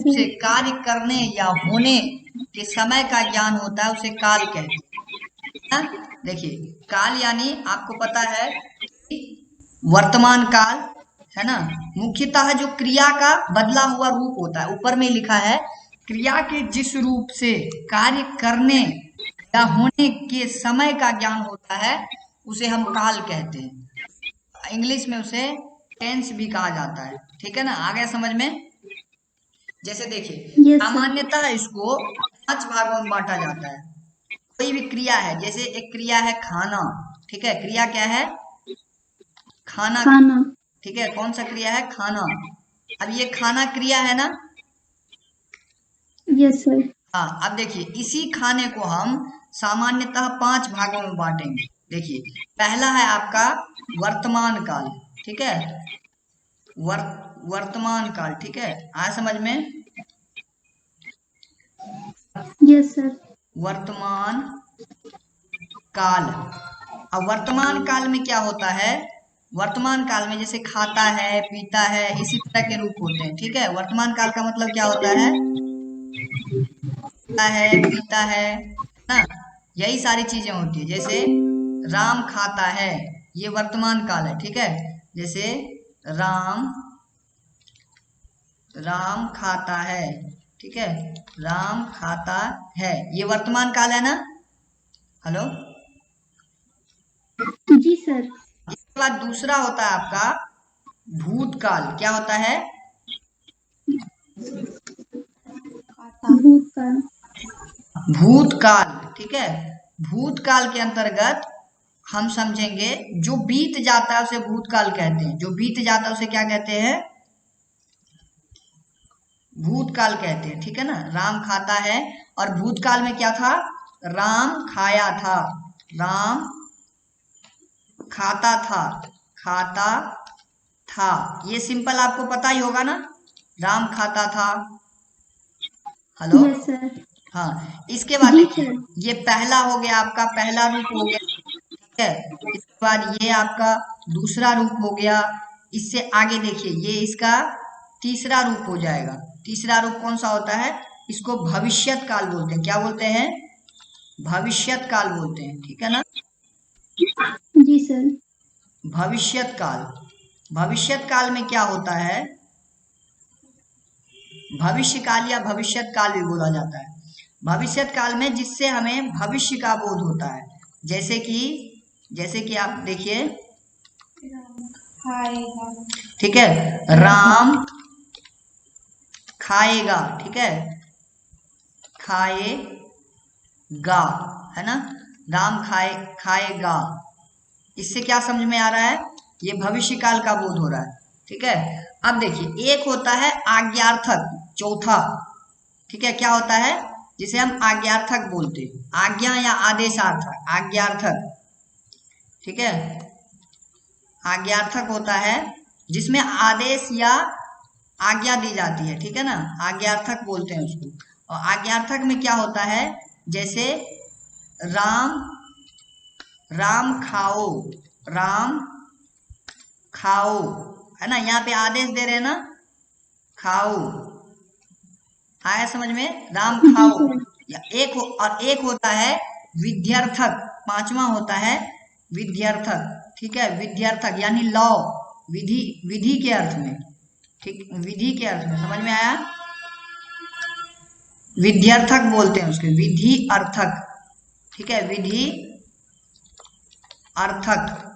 से कार्य करने या होने के समय का ज्ञान होता है उसे काल कहते हैं। देखिए, काल यानी आपको पता है कि वर्तमान काल है ना, मुख्यतः जो क्रिया का बदला हुआ रूप होता है, ऊपर में लिखा है क्रिया के जिस रूप से कार्य करने या होने के समय का ज्ञान होता है उसे हम काल कहते हैं। इंग्लिश में उसे टेंस भी कहा जाता है। ठीक है ना, आ गया समझ में। जैसे देखिए, यस सर। सामान्यतः इसको 5 भागों में बांटा जाता है। कोई भी क्रिया है, जैसे एक क्रिया है खाना, ठीक है, क्रिया क्या है? खाना। खाना। ठीक है, कौन सा क्रिया है? खाना। अब ये खाना क्रिया है ना। Yes sir. हाँ, अब देखिए इसी खाने को हम सामान्यतः 5 भागों में बांटेंगे। देखिए, पहला है आपका वर्तमान काल। ठीक है, वर्तमान काल। ठीक है, आया समझ में? Yes sir. वर्तमान काल। अब वर्तमान काल में क्या होता है? वर्तमान काल में जैसे खाता है, पीता है, इसी तरह के रूप होते हैं। ठीक है, वर्तमान काल का मतलब क्या होता है? खाता है, पीता है ना, यही सारी चीजें होती है। जैसे राम खाता है, ये वर्तमान काल है। ठीक है, जैसे राम राम खाता है। ठीक है, राम खाता है, ये वर्तमान काल है ना। हेलो। जी सर। इसके बाद दूसरा होता है आपका भूतकाल। क्या होता है? भूतकाल। भूतकाल। ठीक है, भूतकाल के अंतर्गत हम समझेंगे जो बीत जाता है उसे भूतकाल कहते हैं। जो बीत जाता है उसे क्या कहते हैं? भूतकाल कहते हैं। ठीक है ना, राम खाता है और भूतकाल में क्या था? राम खाया था, राम खाता था, खाता था। ये सिंपल आपको पता ही होगा ना, राम खाता था। हेलो। Yes sir. हाँ, इसके बाद जी देखिए, सर। ये पहला हो गया आपका, पहला रूप हो गया। ठीक है, इसके बाद ये आपका दूसरा रूप हो गया। इससे आगे देखिए, ये इसका तीसरा रूप हो जाएगा। तीसरा रूप कौन सा होता है? इसको भविष्यत काल बोलते हैं। क्या बोलते हैं? भविष्यत काल बोलते हैं। ठीक है ना, जी सर। भविष्यत काल। भविष्यत काल में क्या होता है? भविष्य काल या भविष्यत काल भी बोला जाता है। भविष्यत काल में जिससे हमें भविष्य का बोध होता है। जैसे कि आप देखिए, ठीक है, राम खाएगा। ठीक है, खाएगा, है ना, राम खाएगा। इससे क्या समझ में आ रहा है? ये भविष्य काल का बोध हो रहा है। ठीक है, अब देखिए एक होता है आज्ञार्थक, चौथा। ठीक है, क्या होता है? जिसे हम आज्ञार्थक बोलते हैं, आज्ञा या आदेशार्थक, आज्ञार्थक। ठीक है, आज्ञार्थक होता है जिसमें आदेश या आज्ञा दी जाती है। ठीक है ना, आज्ञार्थक बोलते हैं उसको। और आज्ञार्थक में क्या होता है? जैसे राम राम खाओ, राम खाओ, है ना, यहाँ पे आदेश दे रहे हैं ना, खाओ। आया समझ में? राम जी खाओ। सर। या और एक होता है विध्यर्थक, पांचवा होता है विध्यर्थक। ठीक है, विध्यर्थक यानी लॉ, विधि, विधि के अर्थ में। ठीक, विधि के अर्थ में, समझ में आया? विध्यर्थक बोलते हैं उसके, विधि अर्थक। ठीक है, विधि अर्थक,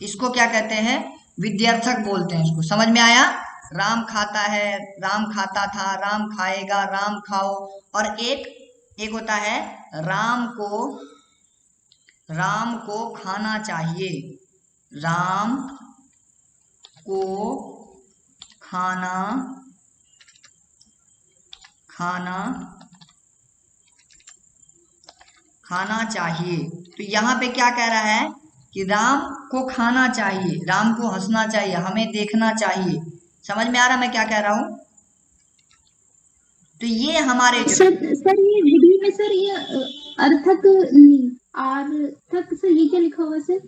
इसको क्या कहते हैं? विध्यर्थक बोलते हैं इसको। समझ में आया? राम खाता है, राम खाता था, राम खाएगा, राम खाओ। और एक एक होता है राम को खाना चाहिए, राम को खाना खाना खाना चाहिए। तो यहाँ पे क्या कह रहा है कि राम को खाना चाहिए, राम को हंसना चाहिए, हमें देखना चाहिए। समझ में आ रहा मैं क्या कह रहा हूँ? तो ये हमारे जो सर ये विधि में सर ये अर्थक नहीं, आर्थक सर ये क्या लिखा हुआ सर?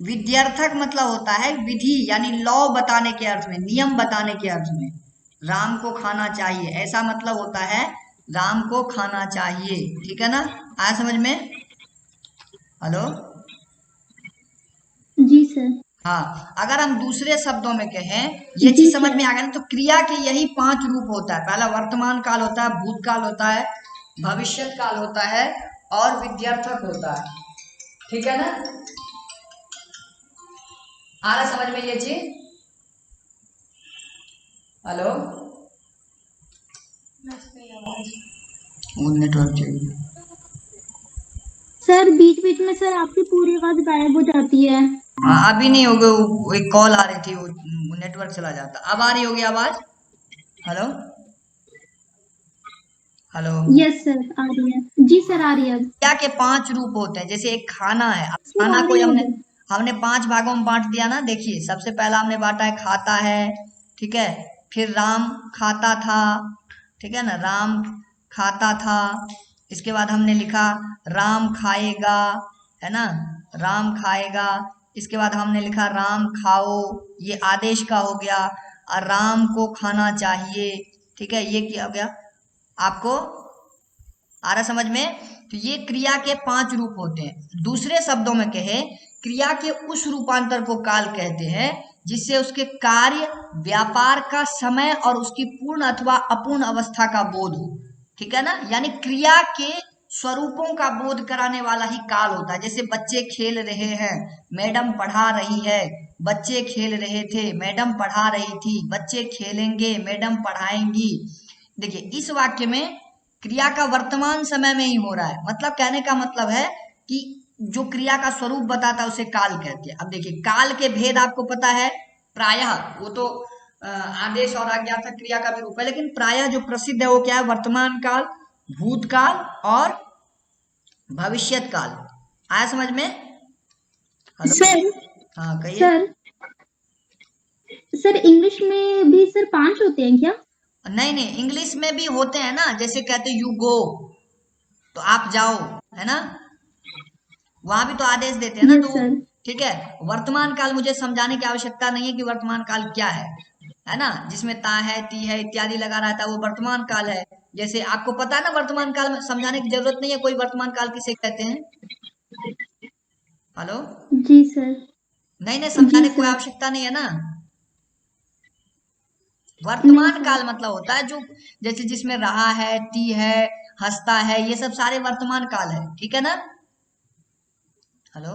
विध्यर्थक मतलब होता है विधि यानी लॉ बताने के अर्थ में, नियम बताने के अर्थ में। राम को खाना चाहिए, ऐसा मतलब होता है राम को खाना चाहिए। ठीक है ना, आया समझ में? हेलो। जी सर। हाँ, अगर हम दूसरे शब्दों में कहें, ये जी चीज समझ सर। में आ गया ना, तो क्रिया के यही 5 रूप होता है। पहला वर्तमान काल होता है, भूतकाल होता है, भविष्य काल होता है और विद्यार्थक होता है। ठीक है ना, आ रहा समझ में ये चीज? हेलो, वो नेटवर्क चाहिए। सर बीच बीच में सर आपकी पूरी आवाज गायब हो जाती है। हाँ, अभी नहीं होगा, वो एक कॉल आ रही थी, वो नेटवर्क चला जाता। अब आ रही होगी आवाज? हेलो। हेलो। यस सर आ रही है। जी सर आ रही है अब। क्रिया के 5 रूप होते हैं। जैसे एक खाना है, अब सर खाना आ को रही है हमने अब। हमने 5 भागों में बांट दिया ना। देखिए, सबसे पहला हमने बांटा है खाता है, ठीक है। फिर राम खाता था, ठीक है ना, राम खाता था। इसके बाद हमने लिखा राम खाएगा, है ना, राम खाएगा। इसके बाद हमने लिखा राम खाओ, ये आदेश का हो गया। और राम को खाना चाहिए, ठीक है, ये क्या हो गया आपको? आ रहा समझ में? तो ये क्रिया के 5 रूप होते हैं। दूसरे शब्दों में कहे, क्रिया के उस रूपांतर को काल कहते हैं जिससे उसके कार्य, व्यापार का समय और उसकी पूर्ण अथवा अपूर्ण अवस्था का बोध हो। ठीक है ना, यानी क्रिया के स्वरूपों का बोध कराने वाला ही काल होता है। जैसे बच्चे खेल रहे हैं, मैडम पढ़ा रही है। बच्चे खेल रहे थे, मैडम पढ़ा रही थी। बच्चे खेलेंगे, मैडम पढ़ाएंगी। देखिए, इस वाक्य में क्रिया का वर्तमान समय में ही हो रहा है। मतलब कहने का मतलब है कि जो क्रिया का स्वरूप बताता है उसे काल कहते हैं। अब देखिए, काल के भेद आपको पता है। प्रायः वो तो आदेश और आज्ञार्थक क्रिया का भी रूप है, लेकिन प्रायः जो प्रसिद्ध है वो क्या है? वर्तमान काल, भूतकाल और भविष्यत काल। आया समझ में? हेलो। सर हाँ, कहिए। सर सर इंग्लिश में भी सर 5 होते हैं क्या? नहीं नहीं, इंग्लिश में भी होते हैं ना। जैसे कहते यू गो, तो आप जाओ, है ना, वहां भी तो आदेश देते हैं ना। यस तो सर। ठीक है, वर्तमान काल मुझे समझाने की आवश्यकता नहीं है कि वर्तमान काल क्या है ना। जिसमें ता है, ती है इत्यादि लगा रहता है वो वर्तमान काल है। जैसे आपको पता है ना, वर्तमान काल में समझाने की जरूरत नहीं है कोई, वर्तमान काल किसे कहते हैं। हेलो। जी सर। नहीं नहीं, जी समझाने की कोई सर। आवश्यकता नहीं है ना। नहीं वर्तमान सर। काल मतलब होता है जो, जैसे जिसमें रहा है, ती है, हंसता है, ये सब सारे वर्तमान काल है। ठीक है ना। Hello.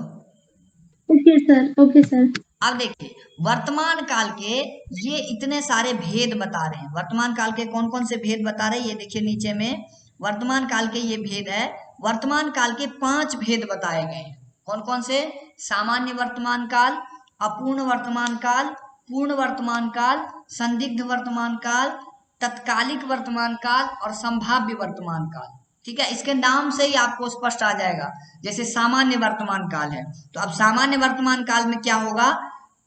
Okay sir. Okay sir. अब देखिए, वर्तमान काल के ये इतने सारे भेद बता रहे हैं। वर्तमान काल के कौन कौन से भेद बता रहे हैं, ये देखिए नीचे में। वर्तमान काल के ये भेद है। वर्तमान काल के 5 भेद बताए गए हैं। कौन कौन से? सामान्य वर्तमान काल, अपूर्ण वर्तमान काल, पूर्ण वर्तमान काल, संदिग्ध वर्तमान काल, तत्कालिक वर्तमान काल और संभाव्य वर्तमान काल। ठीक है, इसके नाम से ही आपको स्पष्ट आ जाएगा। जैसे सामान्य वर्तमान काल है, तो अब सामान्य वर्तमान काल में क्या होगा?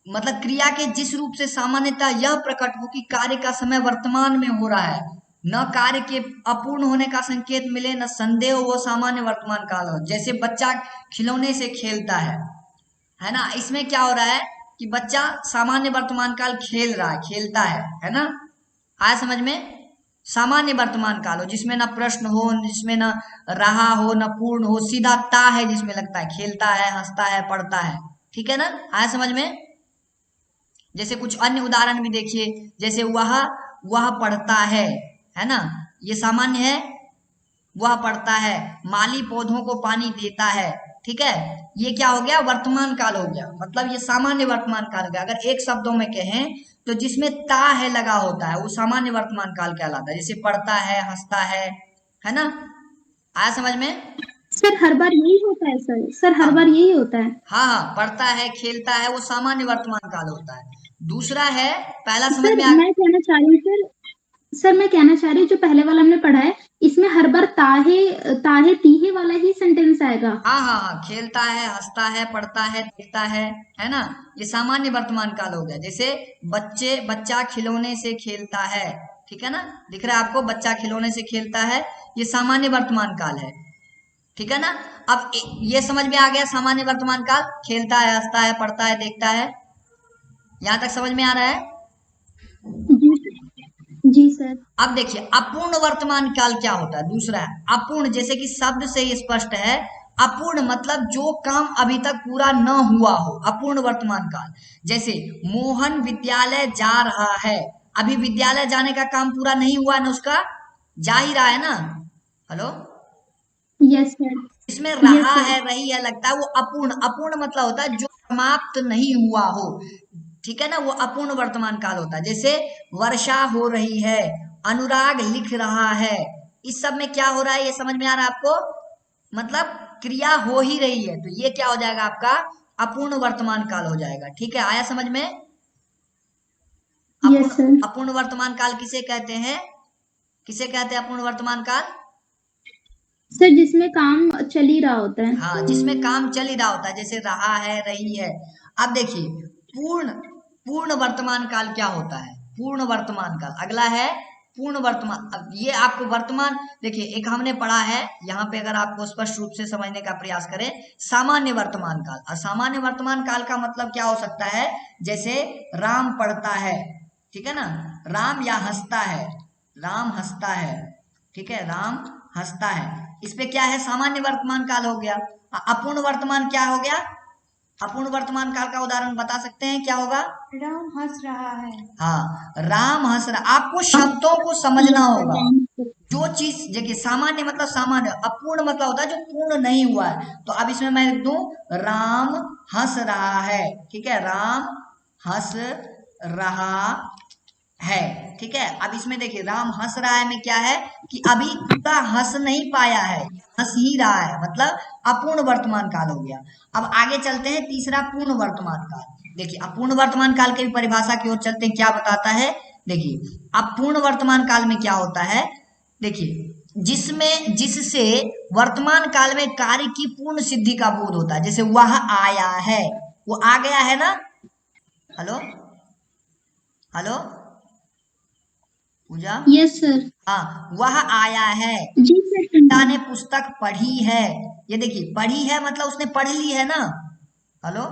मतलब क्रिया के जिस रूप से सामान्यतः यह प्रकट हो कि कार्य का समय वर्तमान में हो रहा है, न कार्य के अपूर्ण होने का संकेत मिले, न संदेह हो, वो सामान्य वर्तमान काल हो। जैसे बच्चा खिलौने से खेलता है ना, इसमें क्या हो रहा है कि बच्चा सामान्य वर्तमान काल खेल रहा है, खेलता है ना। आया समझ में? सामान्य वर्तमान काल हो जिसमें ना प्रश्न हो, जिसमें ना रहा हो, ना पूर्ण हो, सीधा ता है जिसमें लगता है खेलता है, हंसता है, पढ़ता है। ठीक है ना, आया समझ में? जैसे कुछ अन्य उदाहरण भी देखिए, जैसे वह पढ़ता है ना, ये सामान्य है। वह पढ़ता है, माली पौधों को पानी देता है। ठीक है, ये क्या हो गया? वर्तमान काल हो गया। मतलब ये सामान्य वर्तमान काल हो गया। अगर एक शब्दों में कहें तो जिसमें ता है लगा होता है वो सामान्य वर्तमान काल कहलाता है। जैसे पढ़ता है, हंसता है ना। आया समझ में? सर हर बार यही होता है सर? सर हर बार हाँ यही होता है? हाँ हाँ, पढ़ता है, खेलता है, वो सामान्य वर्तमान काल होता है। दूसरा है, पहला समझ सर में आ। मैं कहना चाह रही हूँ सर मैं कहना चाह रही हूँ जो पहले वाला हमने पढ़ा है इसमें हर बार ताहे ताहे तीहे वाला ही सेंटेंस आएगा। हाँ हाँ हाँ, खेलता है, हंसता है, पढ़ता है, देखता है ना। ये सामान्य वर्तमान काल हो गया। जैसे बच्चा खिलौने से खेलता है। ठीक है ना, दिख रहा है आपको, बच्चा खिलौने से खेलता है, ये सामान्य वर्तमान काल है। ठीक है ना। अब ये समझ में आ गया, सामान्य वर्तमान काल, खेलता है, हंसता है, पढ़ता है, देखता है। यहां तक समझ में आ रहा है? जी जी सर। अब देखिए अपूर्ण वर्तमान काल क्या होता है, दूसरा है अपूर्ण, जैसे कि शब्द से ही स्पष्ट है, अपूर्ण मतलब जो काम अभी तक पूरा न हुआ हो, अपूर्ण वर्तमान काल। जैसे मोहन विद्यालय जा रहा है, अभी विद्यालय जाने का काम पूरा नहीं हुआ ना, उसका जा ही रहा है ना। Hello, yes sir. इसमें यस रहा सर। है रही है लगता है, वो अपूर्ण, अपूर्ण मतलब होता है जो समाप्त नहीं हुआ हो, ठीक है ना, वो अपूर्ण वर्तमान काल होता है। जैसे वर्षा हो रही है, अनुराग लिख रहा है, इस सब में क्या हो रहा है ये समझ में आ रहा है आपको, मतलब क्रिया हो ही रही है, तो ये क्या हो जाएगा आपका अपूर्ण वर्तमान काल हो जाएगा। ठीक है, आया समझ में। यस अपूर्ण, सर। अपूर्ण वर्तमान काल किसे कहते हैं, किसे कहते हैं अपूर्ण वर्तमान काल। सर जिसमें काम चल ही रहा होता है। हाँ, जिसमें काम चल ही रहा होता है, जैसे रहा है रही है। अब देखिए पूर्ण, पूर्ण वर्तमान काल क्या होता है, पूर्ण वर्तमान काल अगला है पूर्ण वर्तमान। अब ये आपको वर्तमान, देखिए एक हमने पढ़ा है यहाँ पे, अगर आपको स्पष्ट रूप से समझने का प्रयास करें, सामान्य वर्तमान काल। और सामान्य वर्तमान काल का मतलब क्या हो सकता है, जैसे राम पढ़ता है, ठीक है ना, राम या हंसता है, राम हंसता है, ठीक है, राम हंसता है, इस पे क्या है सामान्य वर्तमान काल हो गया। अपूर्ण वर्तमान क्या हो गया, अपूर्ण वर्तमान काल का उदाहरण बता सकते हैं क्या होगा। राम हंस रहा है। हाँ, राम हंस रहा, आपको शब्दों को समझना यस सर। होगा। राम सर। जो चीज देखिए सामान्य मतलब सामान्य, अपूर्ण मतलब होता है जो पूर्ण नहीं हुआ है। तो अब इसमें मैं लिख दूं राम हंस रहा है, ठीक है, राम हंस रहा है, ठीक है। अब इसमें देखिए राम हंस रहा है में क्या है कि अभी पूरा हंस नहीं पाया है, हंस ही रहा है, मतलब अपूर्ण वर्तमान काल हो गया। अब आगे चलते हैं तीसरा पूर्ण वर्तमान काल। देखिए अपूर्ण वर्तमान काल की परिभाषा की ओर चलते हैं, क्या बताता है। देखिए अपूर्ण वर्तमान काल में क्या होता है, देखिए जिसमें जिससे वर्तमान काल में कार्य की पूर्ण सिद्धि का बोध होता है, जैसे वह आया है, वो आ गया है ना। हेलो, हेलो पूजा, यस सर। हाँ वह आया है, जी सर। पिता ने पुस्तक पढ़ी है, ये देखिए पढ़ी है मतलब उसने पढ़ ली है ना। हेलो,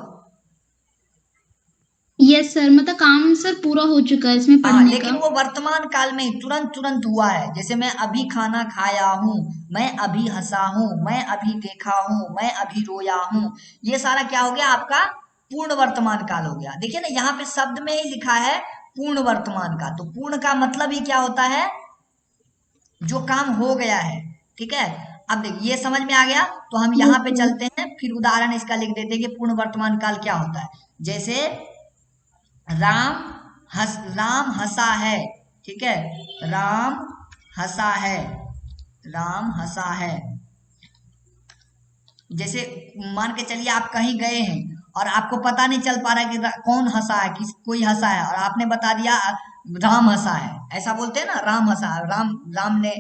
यस सर, मतलब काम सर पूरा हो चुका है इसमें हाँ पढ़ने लेकिन का। वो वर्तमान काल में ही तुरंत तुरंत हुआ है, जैसे मैं अभी खाना खाया हूँ, मैं अभी हंसा हूँ, मैं अभी देखा हूँ, मैं अभी रोया हूँ, ये सारा क्या हो गया आपका पूर्ण वर्तमान काल हो गया। देखिए ना यहाँ पे शब्द में ही लिखा है पूर्ण वर्तमान का, तो पूर्ण का मतलब ही क्या होता है, जो काम हो गया है, ठीक है। अब देखिए ये समझ में आ गया, तो हम यहाँ यस पे सर। चलते हैं, फिर उदाहरण इसका लिख देते हैं कि पूर्ण वर्तमान काल क्या होता है। जैसे राम राम हंसा है, ठीक है, राम हंसा है, राम हंसा है। जैसे मान के चलिए आप कहीं गए हैं और आपको पता नहीं चल पा रहा है कि कौन हंसा है, किस कोई हंसा है, और आपने बता दिया राम हंसा है, ऐसा बोलते हैं ना, राम हंसा है, राम राम ने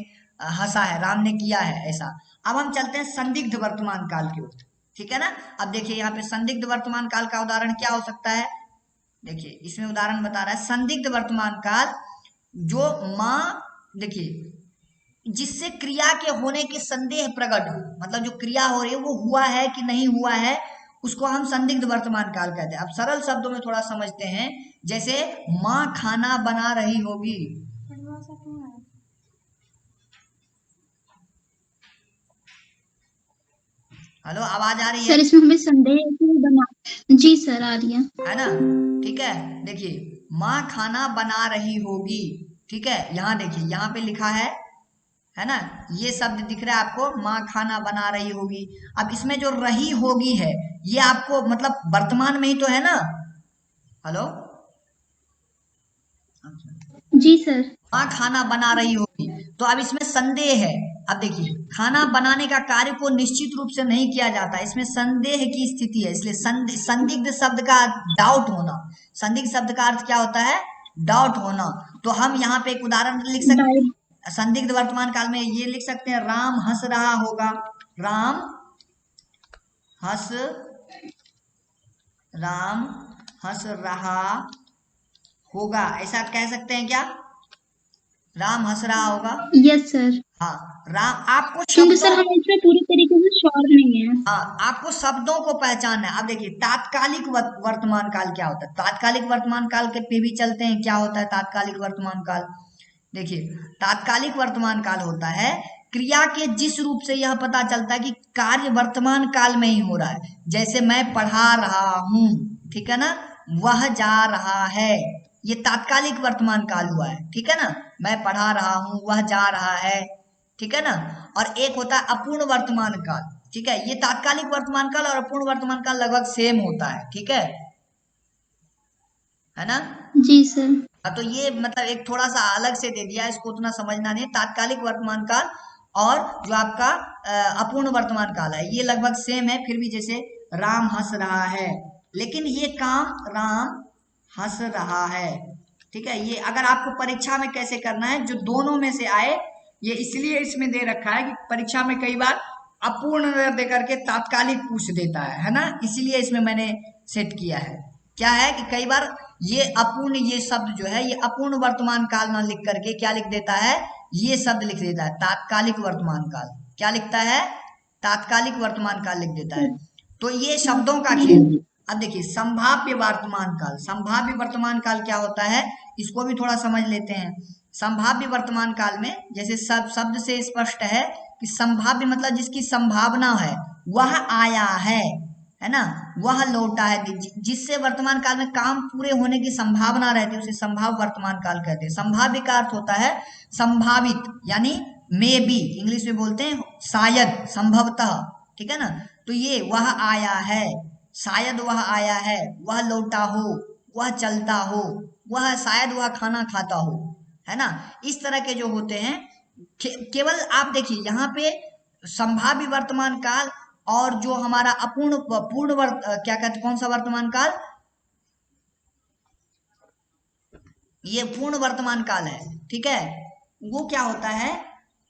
हंसा है, राम ने किया है, ऐसा। अब हम चलते हैं संदिग्ध वर्तमान काल की ओर, ठीक है ना। अब देखिए यहाँ पे संदिग्ध वर्तमान काल का उदाहरण क्या हो सकता है, देखिए इसमें उदाहरण बता रहा है संदिग्ध वर्तमान काल, जो माँ, देखिए जिससे क्रिया के होने के संदेह प्रकट हो, मतलब जो क्रिया हो रही है वो हुआ है कि नहीं हुआ है, उसको हम संदिग्ध वर्तमान काल कहते हैं। अब सरल शब्दों में थोड़ा समझते हैं, जैसे माँ खाना बना रही होगी। परिभाषा क्या है? हेलो, आवाज आ रही है सर इसमें हमें संदेह है कि बना। जी सर आ रही है ना, ठीक है। देखिए माँ खाना बना रही होगी, ठीक है, यहाँ देखिए यहाँ पे लिखा है ना, ये शब्द दिख रहा है आपको, माँ खाना बना रही होगी। अब इसमें जो रही होगी है, ये आपको मतलब वर्तमान में ही तो है ना। हेलो, जी सर। माँ खाना बना रही होगी, तो अब इसमें संदेह है। अब देखिए खाना बनाने का कार्य को निश्चित रूप से नहीं किया जाता, इसमें संदेह की स्थिति है, इसलिए संदिग्ध शब्द का डाउट होना, संदिग्ध शब्द का अर्थ क्या होता है, डाउट होना। तो हम यहाँ पे एक उदाहरण लिख सकते डाउट। हैं संदिग्ध वर्तमान काल में, ये लिख सकते हैं राम हंस रहा होगा, राम हंस, राम हंस रहा होगा, ऐसा कह सकते हैं क्या, राम हंस रहा होगा। Yes sir. हाँ, राम, आपको क्योंकि शब्दों, सर हम इसमें पूरी तरीके से श्योर नहीं है। हाँ आपको शब्दों को पहचानना है। अब देखिए तात्कालिक वर्तमान काल क्या होता है, तात्कालिक वर्तमान काल के पे भी चलते हैं, क्या होता है तात्कालिक वर्तमान काल। देखिए, तात्कालिक वर्तमान काल होता है क्रिया के जिस रूप से यह पता चलता है कि कार्य वर्तमान काल में ही हो रहा है। जैसे मैं पढ़ा रहा हूं, ठीक है ना, वह जा रहा है, ये तात्कालिक वर्तमान काल हुआ है, ठीक है ना। मैं पढ़ा रहा हूं, वह जा रहा है, ठीक है ना। और एक होता है अपूर्ण वर्तमान काल, ठीक है। ये तात्कालिक वर्तमान काल और अपूर्ण वर्तमान काल लगभग सेम होता है, ठीक है ना। जी सर। तो ये मतलब एक थोड़ा सा अलग से दे दिया, इसको उतना समझना नहीं। तात्कालिक वर्तमान काल और जो आपका अपूर्ण वर्तमान काल है ये लगभग सेम है। फिर भी जैसे राम हंस रहा है, लेकिन ये काम राम हंस रहा है, ठीक है। ये अगर आपको परीक्षा में कैसे करना है, जो दोनों में से आए, ये इसलिए इसमें दे रखा है कि परीक्षा में कई बार अपूर्ण दे करके तात्कालिक पूछ देता है ना, इसीलिए इसमें मैंने सेट किया है। क्या है कि कई बार ये अपूर्ण, ये शब्द जो है ये अपूर्ण वर्तमान काल ना लिख करके क्या लिख देता है, ये शब्द लिख देता है तात्कालिक वर्तमान काल। क्या लिखता है, तात्कालिक वर्तमान काल लिख देता है। तो ये शब्दों का खेल। अब देखिए संभाव्य वर्तमान काल, संभाव्य वर्तमान काल क्या होता है, इसको भी थोड़ा समझ लेते हैं। संभाव्य वर्तमान काल में जैसे सब शब्द से स्पष्ट है कि संभाव्य मतलब जिसकी संभावना है, वह आया है ना, वह लौटा है, जिससे वर्तमान काल में काम पूरे होने की संभावना रहती है, उसे संभाव्य वर्तमान काल कहते हैं। संभाव्य का अर्थ होता है संभावित, यानी मे बी, इंग्लिश में बोलते हैं शायद, संभवतः, ठीक है ना। तो ये वह आया है, शायद वह आया है, वह लौटा हो, वह चलता हो, वह शायद वह खाना खाता हो, है ना। इस तरह के जो होते हैं, केवल आप देखिए यहाँ पे संभाव्य वर्तमान काल और जो हमारा अपूर्ण क्या कहते, कौन सा वर्तमान काल, ये पूर्ण वर्तमान काल है, ठीक है। वो क्या होता है,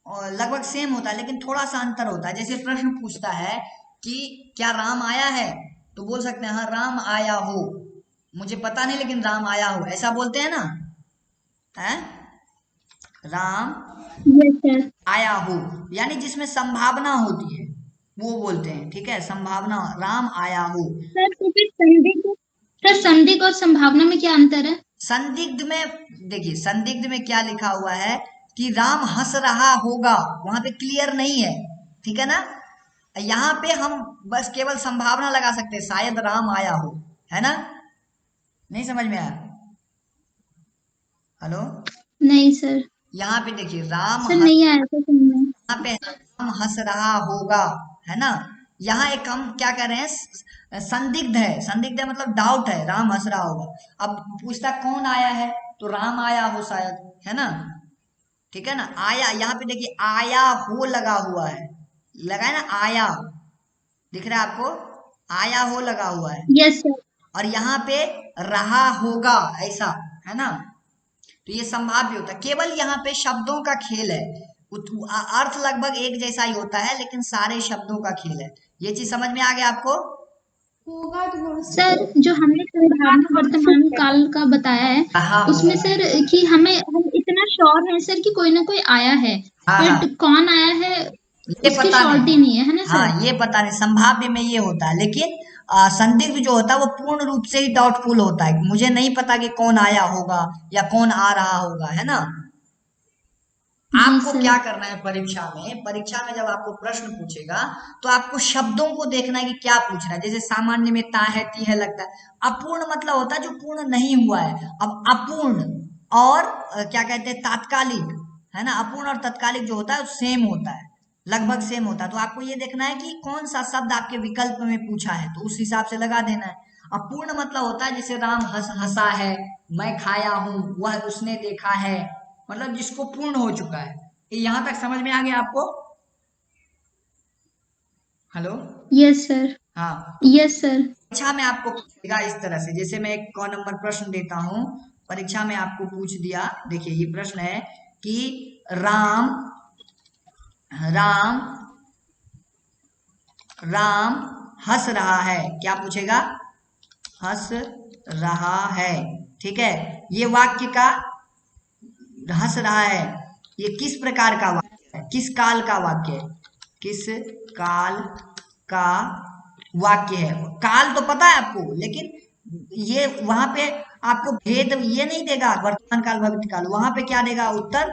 लगभग सेम होता है, लेकिन थोड़ा सा अंतर होता है। जैसे प्रश्न पूछता है कि क्या राम आया है, तो बोल सकते हैं हाँ राम आया हो, मुझे पता नहीं लेकिन राम आया हो, ऐसा बोलते हैं ना, है राम आया हो, यानी जिसमें संभावना होती है वो बोलते हैं, ठीक है, संभावना, राम आया हो। सर तो फिर संदिग्ध और संभावना में क्या अंतर है? संदिग्ध में देखिए, संदिग्ध में क्या लिखा हुआ है कि राम हंस रहा होगा, वहां पे क्लियर नहीं है, ठीक है ना। यहाँ पे हम बस केवल संभावना लगा सकते हैं, शायद राम आया हो, है ना। नहीं समझ में आया, हेलो? नहीं सर। यहाँ पे देखिए राम सर नहीं आया था समझ में। यहाँ पे राम हंस रहा होगा, है ना। यहाँ एक हम क्या कर रहे हैं, संदिग्ध है, संदिग्ध है मतलब डाउट है, राम हंस रहा होगा। अब पूछता कौन आया है, तो राम आया हो शायद, है ना, ठीक है ना। आया, यहाँ पे देखिए आया हो लगा हुआ है, लगा है ना, आया दिख रहा है आपको, आया हो लगा हुआ है। Yes sir. और यहाँ पे रहा होगा, ऐसा, है ना। तो ये संभाव्य होता है, केवल यहाँ पे शब्दों का खेल है, अर्थ लगभग एक जैसा ही होता है, लेकिन सारे शब्दों का खेल है। ये चीज समझ में आ गया आपको? होगा तो सर जो हमने संभावना वर्तमान काल का बताया है, उसमें सर कि हम इतना श्योर है सर कि कोई ना कोई आया है, बट कौन आया है ये उसकी पता श्योरिटी नहीं है, है ना सर। हाँ, ये पता नहीं, संभाव्य में ये होता है, लेकिन संदिग्ध जो होता है वो पूर्ण रूप से ही डाउटफुल होता है, मुझे नहीं पता कि कौन आया होगा या कौन आ रहा होगा, है ना। आपको क्या करना है परीक्षा में, परीक्षा में जब आपको प्रश्न पूछेगा तो आपको शब्दों को देखना है कि क्या पूछ रहा है। जैसे सामान्य में ता है, ती है लगता है, अपूर्ण मतलब होता है जो पूर्ण नहीं हुआ है। अब अपूर्ण और क्या कहते हैं तात्कालिक, है ना, अपूर्ण और तात्कालिक जो होता है वो सेम होता है, लगभग सेम होता है। तो आपको ये देखना है कि कौन सा शब्द आपके विकल्प में पूछा है, तो उस हिसाब से लगा देना है। अपूर्ण मतलब होता है जैसे राम हंसा है, मैं खाया हूं, वह उसने देखा है, मतलब जिसको पूर्ण हो चुका है। यहां तक समझ में आ गया आपको? हेलो? Yes sir. हाँ, यस सर। परीक्षा में आपको पूछेगा इस तरह से, जैसे मैं एक क नंबर प्रश्न देता हूं, परीक्षा में आपको पूछ दिया। देखिए ये प्रश्न है कि राम राम राम हंस रहा है, क्या पूछेगा, हंस रहा है, ठीक है। ये वाक्य का हंस रहा है, ये किस प्रकार का वाक्य है, किस काल का वाक्य है, किस काल का वाक्य है। काल तो पता है आपको, लेकिन ये वहां पे आपको भेद ये नहीं देगा वर्तमान काल भविष्य काल, वहां पे क्या देगा उत्तर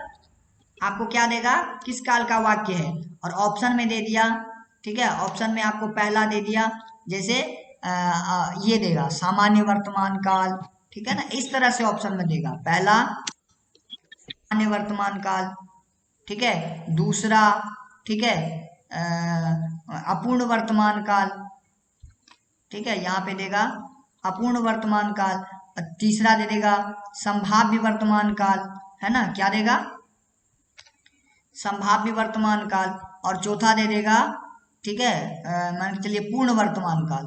आपको, क्या देगा किस काल का वाक्य है, और ऑप्शन में दे दिया। ठीक है, ऑप्शन में आपको पहला दे दिया, जैसे ये देगा सामान्य वर्तमान काल। ठीक है ना, इस तरह से ऑप्शन में देगा, पहला सामान्य वर्तमान काल, ठीक है, दूसरा, ठीक है, अपूर्ण वर्तमान काल, ठीक है, यहाँ पे देगा अपूर्ण वर्तमान काल, तीसरा दे देगा संभाव्य वर्तमान काल, है ना, क्या देगा संभाव्य वर्तमान काल, और चौथा दे देगा, ठीक है, मान के चलिए पूर्ण वर्तमान काल,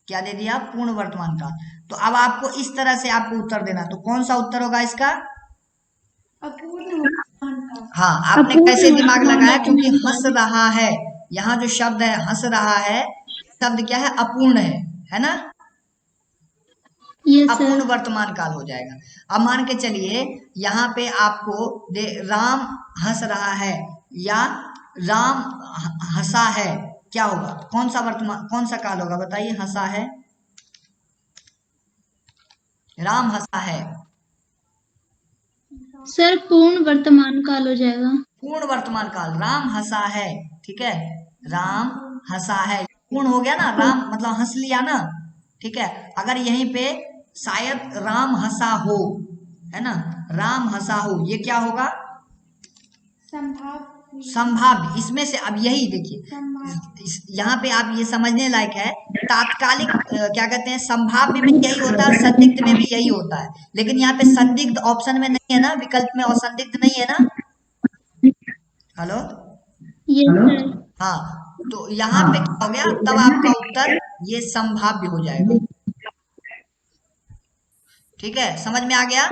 क्या दे दिया पूर्ण वर्तमान काल। तो अब आपको इस तरह से आपको उत्तर देना, तो कौन सा उत्तर होगा इसका? अपूर्ण वर्तमान काल। हाँ, आपने कैसे दिमाग लगाया, क्योंकि हंस रहा है, यहाँ जो शब्द है हंस रहा है, शब्द क्या है अपूर्ण है ना, अपूर्ण वर्तमान काल हो जाएगा। अब मान के चलिए यहाँ पे आपको राम हंस रहा है या राम हंसा है, क्या होगा, कौन सा वर्तमान कौन सा काल होगा बताइए? हंसा है, राम हंसा है सर पूर्ण वर्तमान काल हो जाएगा। पूर्ण वर्तमान काल, राम हंसा है, ठीक है, राम हंसा है, पूर्ण हो गया ना, राम मतलब हंस लिया ना, ठीक है। अगर यहीं पे शायद राम हंसा हो, है ना, राम हंसा हो, ये क्या होगा? संभाव्य। इसमें से अब यही देखिए, यहाँ पे आप ये समझने लायक है, तात्कालिक क्या कहते हैं, संभाव्य में यही होता है और संदिग्ध में भी यही होता है, लेकिन यहाँ पे संदिग्ध ऑप्शन में नहीं है ना, विकल्प में, और संदिग्ध नहीं है ना। हेलो, हाँ, तो यहाँ पे क्या हो गया, तब आपका उत्तर ये संभाव्य हो जाएगा। ठीक है, समझ में आ गया?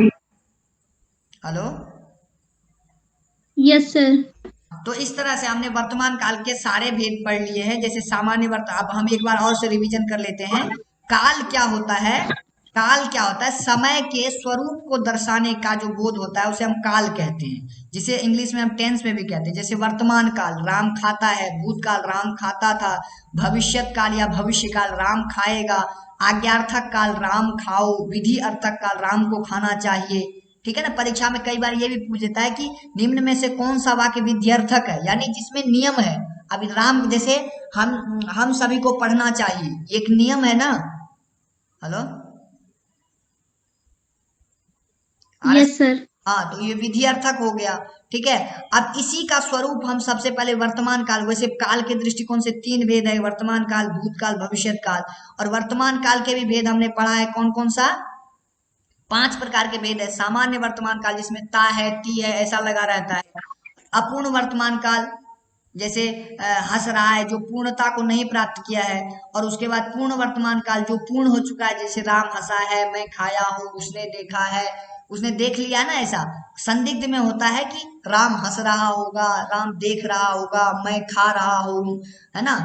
Hello, yes sir. तो इस तरह से हमने वर्तमान काल के सारे भेद पढ़ लिए हैं, जैसे सामान्य अब हम एक बार और से रिवीजन कर लेते हैं। काल क्या होता है? काल क्या होता है? समय के स्वरूप को दर्शाने का जो बोध होता है उसे हम काल कहते हैं, जिसे इंग्लिश में हम टेंस में भी कहते हैं। जैसे वर्तमान काल राम खाता है, भूतकाल राम खाता था, भविष्यत काल या भविष्य काल राम खाएगा, आज्ञार्थक काल राम खाओ, विधि अर्थक काल राम को खाना चाहिए। ठीक है ना, परीक्षा में कई बार ये भी पूछ देता है कि निम्न में से कौन सा वाक्य विध्यर्थक है, यानी जिसमें नियम है। अब राम जैसे हम सभी को पढ़ना चाहिए, एक नियम है ना। Hello, yes sir. हाँ, तो ये विधि अर्थक हो गया। ठीक है, अब इसी का स्वरूप हम सबसे पहले वर्तमान काल, वैसे काल के दृष्टिकोण से 3 भेद है, वर्तमान काल, भूतकाल, भविष्यत काल, और वर्तमान काल के भी भेद हमने पढ़ा है, कौन कौन सा? 5 प्रकार के भेद है। सामान्य वर्तमान काल जिसमें ता है, ती है, ऐसा लगा रहता है। अपूर्ण वर्तमान काल, जैसे हंस रहा है, जो पूर्णता को नहीं प्राप्त किया है, और उसके बाद पूर्ण वर्तमान काल जो पूर्ण हो चुका है, जैसे राम हंसा है, मैं खाया हूँ, उसने देखा है, उसने देख लिया ना, ऐसा। संदिग्ध में होता है कि राम हंस रहा होगा, राम देख रहा होगा, मैं खा रहा हूँ, है ना,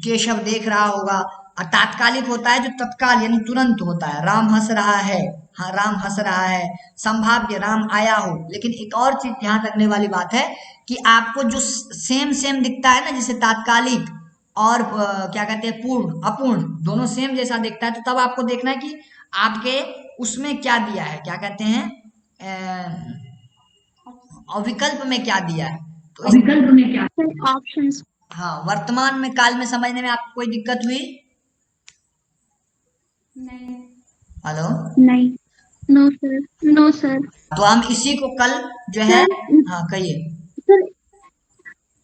केशव देख रहा होगा। और तात्कालिक होता है जो तत्काल यानी तुरंत होता है, राम हंस रहा है, हाँ राम हंस रहा है। संभाव्य, राम आया हो। लेकिन एक और चीज ध्यान रखने वाली बात है कि आपको जो सेम दिखता है ना, जैसे तात्कालिक और क्या कहते हैं पूर्ण अपूर्ण, दोनों सेम जैसा दिखता है, तो तब आपको देखना है कि आपके उसमें क्या दिया है, क्या कहते हैं विकल्प में क्या दिया है। तो विकल्प में क्या ऑप्शंस। हाँ, वर्तमान में काल में समझने में आपको कोई दिक्कत हुई? नहीं। हेलो, नहीं, नो सर, नो सर। तो हम इसी को कल जो है, हाँ कहिए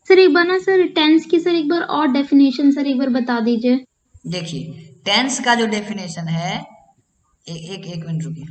सर। एक बार ना सर टेंस की सर एक बार और डेफिनेशन सर एक बार बता दीजिए। देखिए, टेंस का जो डेफिनेशन है, एक मिनट रुकिए।